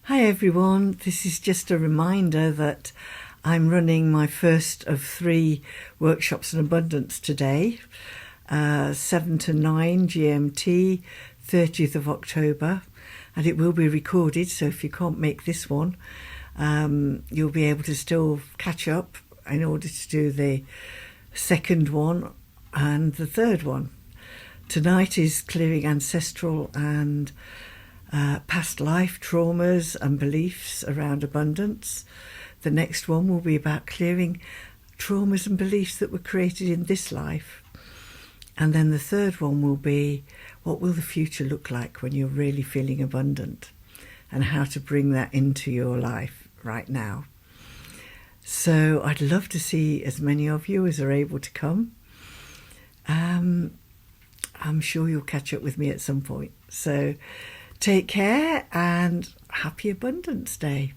Hi everyone, this is just a reminder that I'm running my first of 3 workshops on abundance today, 7 to 9 GMT, 30th of October, and it will be recorded, so if you can't make this one, you'll be able to still catch up in order to do the second one and the third one. Tonight is clearing ancestral and past life traumas and beliefs around abundance. The next one will be about clearing traumas and beliefs that were created in this life. And then the third one will be, what will the future look like when you're really feeling abundant, and how to bring that into your life right now. So I'd love to see as many of you as are able to come. I'm sure you'll catch up with me at some point. So take care and happy Abundance Day.